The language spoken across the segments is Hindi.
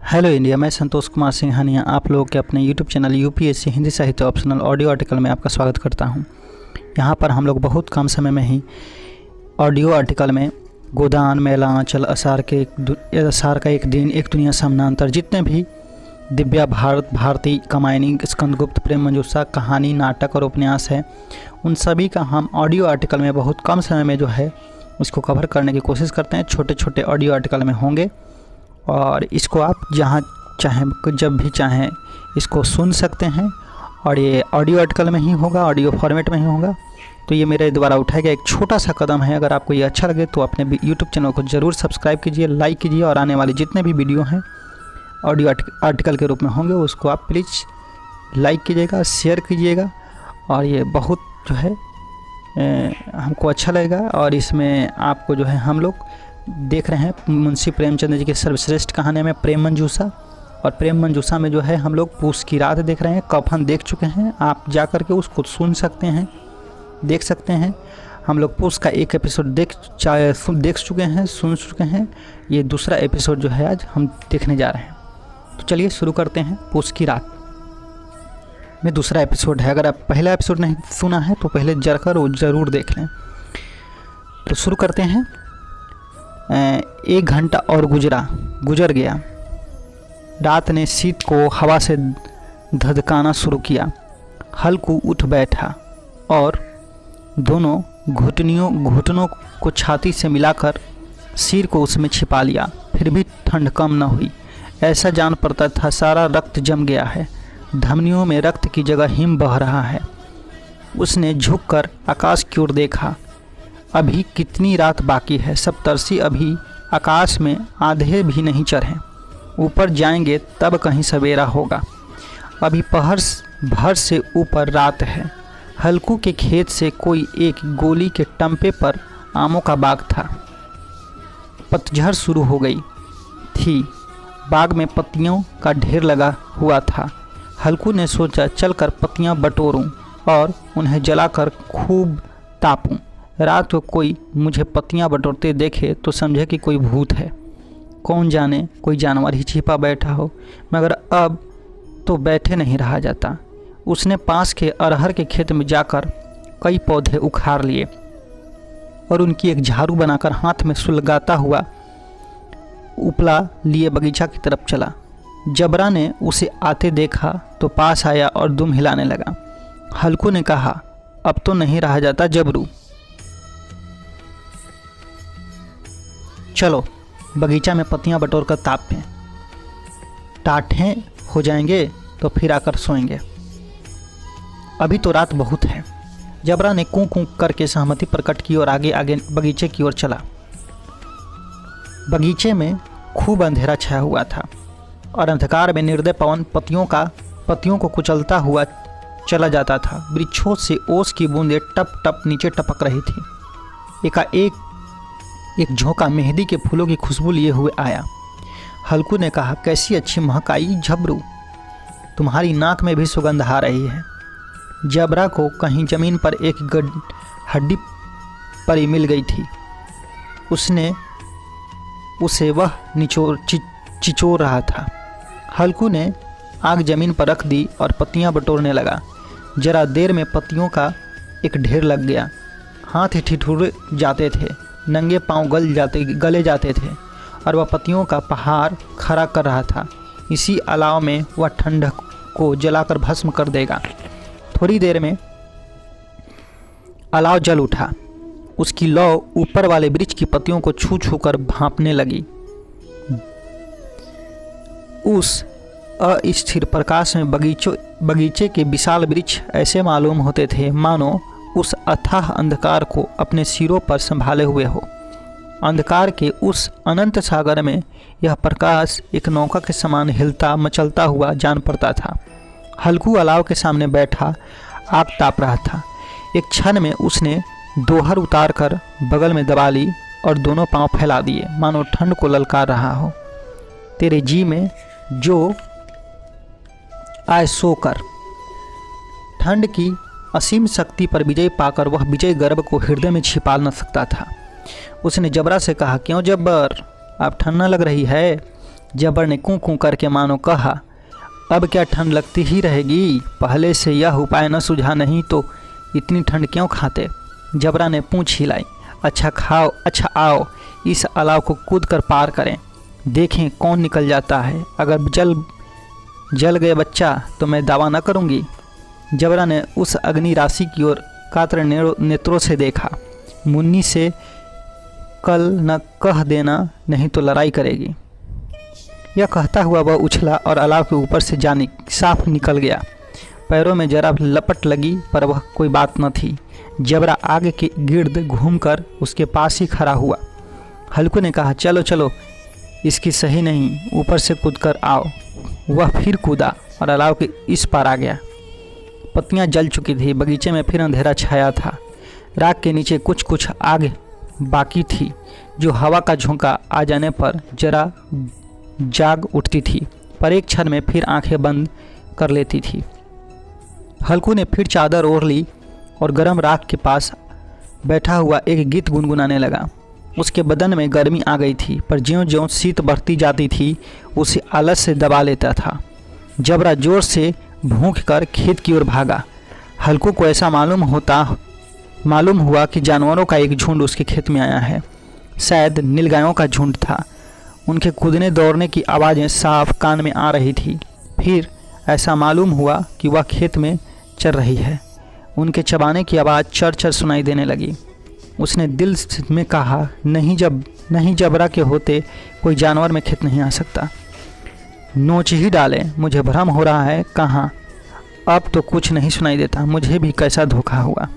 हेलो इंडिया, मैं संतोष कुमार सिंघानिया आप लोगों के अपने यूट्यूब चैनल यूपीएससी हिंदी साहित्य ऑप्शनल ऑडियो आर्टिकल में आपका स्वागत करता हूं। यहां पर हम लोग बहुत कम समय में ही ऑडियो आर्टिकल में गोदान, मेला, आंचल, आषाढ़ का एक दिन, एक दुनिया समानांतर, जितने भी दिव्या, भारती, कामायनी, स्कंदगुप्त, प्रेम मंजूषा, कहानी, नाटक और उपन्यास है, उन सभी का हम ऑडियो आर्टिकल में बहुत कम समय में जो है उसको कवर करने की कोशिश करते हैं। छोटे छोटे ऑडियो आर्टिकल में होंगे और इसको आप जहाँ चाहें, जब भी चाहें इसको सुन सकते हैं। और ये ऑडियो आर्टिकल में ही होगा, ऑडियो फॉर्मेट में ही होगा। तो ये मेरे द्वारा उठाया गया एक छोटा सा कदम है। अगर आपको ये अच्छा लगे तो अपने यूट्यूब चैनल को ज़रूर सब्सक्राइब कीजिए, लाइक कीजिए और आने वाले जितने भी वीडियो हैं ऑडियो आर्टिकल के रूप में होंगे उसको आप प्लीज़ लाइक कीजिएगा, शेयर कीजिएगा। और ये बहुत जो है हमको अच्छा लगेगा। और इसमें आपको जो है हम लोग देख रहे हैं मुंशी प्रेमचंद जी के सर्वश्रेष्ठ कहानी में प्रेम मंजूषा, और प्रेम मंजूषा में जो है हम लोग पूस की रात देख रहे हैं। कफन देख चुके हैं, आप जा कर के उसको सुन सकते हैं, देख सकते हैं। हम लोग पूस का एक एपिसोड देख चुके हैं, सुन चुके हैं। ये दूसरा एपिसोड जो है आज हम देखने जा रहे हैं। तो चलिए शुरू करते हैं। पूस की रात में दूसरा एपिसोड है। अगर आप पहला एपिसोड नहीं सुना है तो पहले जाकर वो ज़रूर देख लें। तो शुरू करते हैं। 1 घंटा और गुजर गया। रात ने शीत को हवा से धधकाना शुरू किया। हल्कू उठ बैठा और दोनों घुटनों को छाती से मिलाकर सिर को उसमें छिपा लिया। फिर भी ठंड कम न हुई। ऐसा जान पड़ता था सारा रक्त जम गया है, धमनियों में रक्त की जगह हिम बह रहा है। उसने झुककर आकाश की ओर देखा। अभी कितनी रात बाकी है। सप्तर्षि अभी आकाश में आधे भी नहीं चढ़े। ऊपर जाएंगे तब कहीं सवेरा होगा। अभी पहर भर से ऊपर रात है। हल्कू के खेत से कोई एक गोली के टंपे पर आमों का बाग था। पतझड़ शुरू हो गई थी। बाग में पत्तियों का ढेर लगा हुआ था। हल्कू ने सोचा चलकर पत्तियां बटोरूं और उन्हें जलाकर खूब तापूं। रात को कोई मुझे पत्तियां बटोरते देखे तो समझे कि कोई भूत है। कौन जाने कोई जानवर ही छिपा बैठा हो, मगर अब तो बैठे नहीं रहा जाता। उसने पास के अरहर के खेत में जाकर कई पौधे उखाड़ लिए और उनकी एक झाड़ू बनाकर हाथ में सुलगाता हुआ उपला लिए बगीचा की तरफ चला। जबरा ने उसे आते देखा तो पास आया और दुम हिलाने लगा। हल्कू ने कहा, अब तो नहीं रहा जाता जबरू, चलो बगीचा में पत्तियां बटोर कर तापें। टाठे हो जाएंगे तो फिर आकर सोएंगे। अभी तो रात बहुत है। जबरा ने कूं कूं करके सहमति प्रकट की और आगे आगे बगीचे की ओर चला। बगीचे में खूब अंधेरा छाया हुआ था और अंधकार में निर्दय पवन पत्तियों को कुचलता हुआ चला जाता था। वृक्षों से ओस की बूंदें टप टप नीचे टपक रही थी। एकाएक एक झोंका मेहंदी के फूलों की खुशबू लिए हुए आया। हल्कू ने कहा, कैसी अच्छी महक आई झबरू, तुम्हारी नाक में भी सुगंध आ रही है। जबरा को कहीं जमीन पर एक हड्डी पड़ी मिल गई थी। उसे वह चिचोर रहा था। हल्कू ने आग जमीन पर रख दी और पत्तियां बटोरने लगा। जरा देर में पत्तियों का एक ढेर लग गया। हाथ ठिठुर जाते थे, नंगे पांव गले जाते थे और वह पत्तियों का पहाड़ खड़ा कर रहा था। इसी अलाव में वह ठंड को जलाकर भस्म कर देगा। थोड़ी देर में अलाव जल उठा। उसकी लौ ऊपर वाले वृक्ष की पत्तियों को छू छू कर भांपने लगी। उस अस्थिर प्रकाश में बगीचे के विशाल वृक्ष ऐसे मालूम होते थे मानो उस अथाह अंधकार को अपने सिरों पर संभाले हुए हो। अंधकार के उस अनंत सागर में यह प्रकाश एक नौका के समान हिलता मचलता हुआ जान पड़ता था। हल्कू अलाव के सामने बैठा आग ताप रहा था। एक क्षण में उसने दोहर उतार कर बगल में दबा ली और दोनों पांव फैला दिए मानो ठंड को ललकार रहा हो। तेरे जी में जो आए सो कर। ठंड की असीम शक्ति पर विजय पाकर वह विजय गर्व को हृदय में छिपा न सकता था। उसने जबरा से कहा, क्यों जब्बर, आप ठंड न लग रही है? जबर ने कूं कूं करके मानो कहा, अब क्या ठंड लगती ही रहेगी, पहले से यह उपाय न सुझा, नहीं तो इतनी ठंड क्यों खाते। जबरा ने पूंछ हिलाई, अच्छा खाओ, अच्छा आओ, इस अलाव को कूद कर पार करें, देखें कौन निकल जाता है। अगर जल गए बच्चा तो मैं दावा न करूंगी। जबरा ने उस अग्नि राशि की ओर कातर नेत्रों से देखा। मुन्नी से कल न कह देना, नहीं तो लड़ाई करेगी। यह कहता हुआ वह उछला और अलाव के ऊपर से साफ निकल गया। पैरों में जरा लपट लगी, पर वह कोई बात न थी। जबरा आगे के गिर्द घूमकर उसके पास ही खड़ा हुआ। हल्कू ने कहा, चलो चलो, इसकी सही नहीं, ऊपर से कूदकर आओ। वह फिर कूदा और अलाव के इस पार आ गया। पत्तियां जल चुकी थी, बगीचे में फिर अंधेरा छाया था। राख के नीचे कुछ कुछ आग बाकी थी, जो हवा का झोंका आ जाने पर जरा जाग उठती थी, पर एक क्षण में फिर आंखें बंद कर लेती थी। हल्कू ने फिर चादर ओढ़ ली और गर्म राख के पास बैठा हुआ एक गीत गुनगुनाने लगा। उसके बदन में गर्मी आ गई थी, पर ज्यों-ज्यों शीत बढ़ती जाती थी उसे आलस से दबा लेता था। जबरा जोर से भूख कर खेत की ओर भागा। हल्कू को ऐसा मालूम हुआ कि जानवरों का एक झुंड उसके खेत में आया है। शायद नीलगायों का झुंड था। उनके कूदने दौड़ने की आवाज़ें साफ कान में आ रही थी। फिर ऐसा मालूम हुआ कि वह खेत में चर रही है। उनके चबाने की आवाज़ चर चर सुनाई देने लगी। उसने दिल में कहा, नहीं जबरा के होते कोई जानवर में खेत नहीं आ सकता। नोच ही डाले, मुझे भ्रम हो रहा है। कहाँ, अब तो कुछ नहीं सुनाई देता। मुझे भी कैसा धोखा हुआ।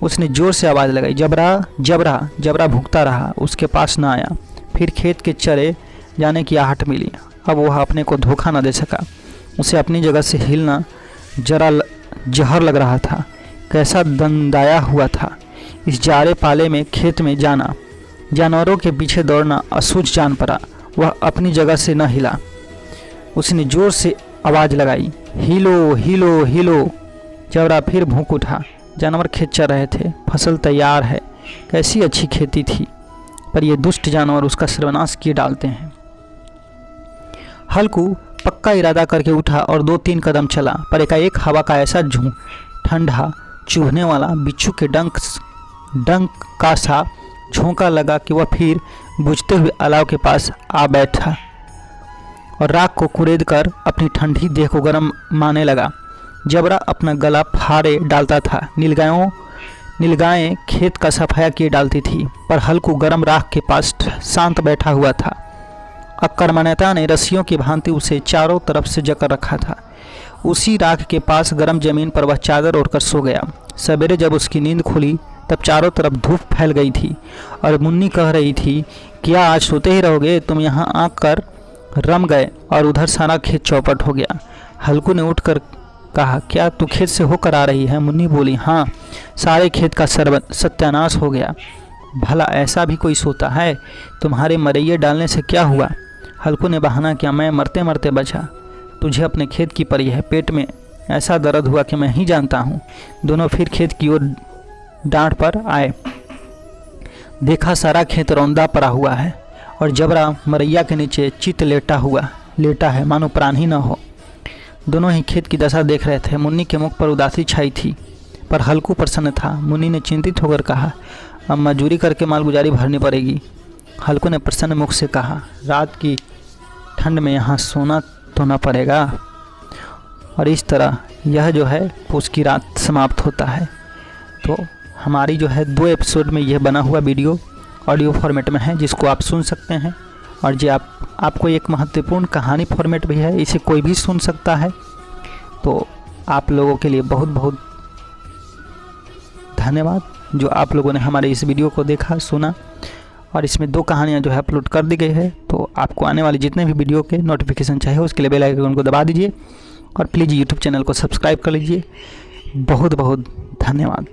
उसने जोर से आवाज़ लगाई, जबरा जबरा। जबरा भूखता रहा, उसके पास न आया। फिर खेत के चरे जाने की आहट मिली। अब वह अपने को धोखा न दे सका। उसे अपनी जगह से हिलना जरा जहर लग रहा था। कैसा दंदाया हुआ था इस जाड़े पाले में खेत में जाना। जानवरों के पीछे दौड़ना असूझ जान पड़ा। वह अपनी जगह से न हिला। उसने जोर से आवाज़ लगाई, हिलो हिलो हिलो। जबरा फिर भूख उठा। जानवर खेत चर रहे थे। फसल तैयार है। कैसी अच्छी खेती थी, पर ये दुष्ट जानवर उसका सर्वनाश किए डालते हैं। हल्कू पक्का इरादा करके उठा और 2-3 कदम चला, पर एकाएक हवा का ऐसा ठंडा चुभने वाला बिच्छू के डंक का सा झोंका लगा कि वह फिर बुझते हुए अलाव के पास आ बैठा और राख को कुरेद कर अपनी ठंडी देह को गर्म माने लगा। जबरा अपना गला फाड़े डालता था। नीलगायें खेत का सफाया किए डालती थी, पर हल्कू गर्म राख के पास शांत बैठा हुआ था। अकर्मण्यता ने रस्सियों की भांति उसे चारों तरफ से जकड़ रखा था। उसी राख के पास गर्म जमीन पर वह चादर ओढ़कर सो गया। सवेरे जब उसकी नींद खुली तब चारों तरफ धूप फैल गई थी और मुन्नी कह रही थी, क्या आज सोते ही रहोगे, तुम यहाँ आकर रम गए। और उधर सारा खेत चौपट हो गया। हल्कू ने उठकर कहा, क्या तू खेत से होकर आ रही है। मुन्नी बोली, हाँ, सारे खेत का सत्यानाश हो गया। भला ऐसा भी कोई सोता है। तुम्हारे मरैये डालने से क्या हुआ। हल्कू ने बहाना किया, मैं मरते मरते बचा। तुझे अपने खेत की पड़ी है। पेट में ऐसा दर्द हुआ कि मैं ही जानता हूँ। दोनों फिर खेत की ओर डांट पर आए। देखा सारा खेत रौंदा पड़ा हुआ है और जबरा मरैया के नीचे चित लेटा है, मानो प्राण ही न हो। दोनों ही खेत की दशा देख रहे थे। मुन्नी के मुख पर उदासी छाई थी, पर हल्कू प्रसन्न था। मुन्नी ने चिंतित होकर कहा, अब मजदूरी करके मालगुजारी भरनी पड़ेगी। हल्कू ने प्रसन्न मुख से कहा, रात की ठंड में यहाँ सोना तो न पड़ेगा। और इस तरह यह जो है पूस की रात समाप्त होता है। तो हमारी जो है 2 एपिसोड में यह बना हुआ वीडियो ऑडियो फॉर्मेट में है, जिसको आप सुन सकते हैं। और जो आपको एक महत्वपूर्ण कहानी फॉर्मेट भी है, इसे कोई भी सुन सकता है। तो आप लोगों के लिए बहुत बहुत धन्यवाद जो आप लोगों ने हमारे इस वीडियो को देखा, सुना। और इसमें 2 कहानियाँ जो है अपलोड कर दी गई है। तो आपको आने वाली जितने भी वीडियो के नोटिफिकेशन चाहिए उसके लिए बेल आइकन को दबा दीजिए और प्लीज़ यूट्यूब चैनल को सब्सक्राइब कर लीजिए। बहुत बहुत धन्यवाद।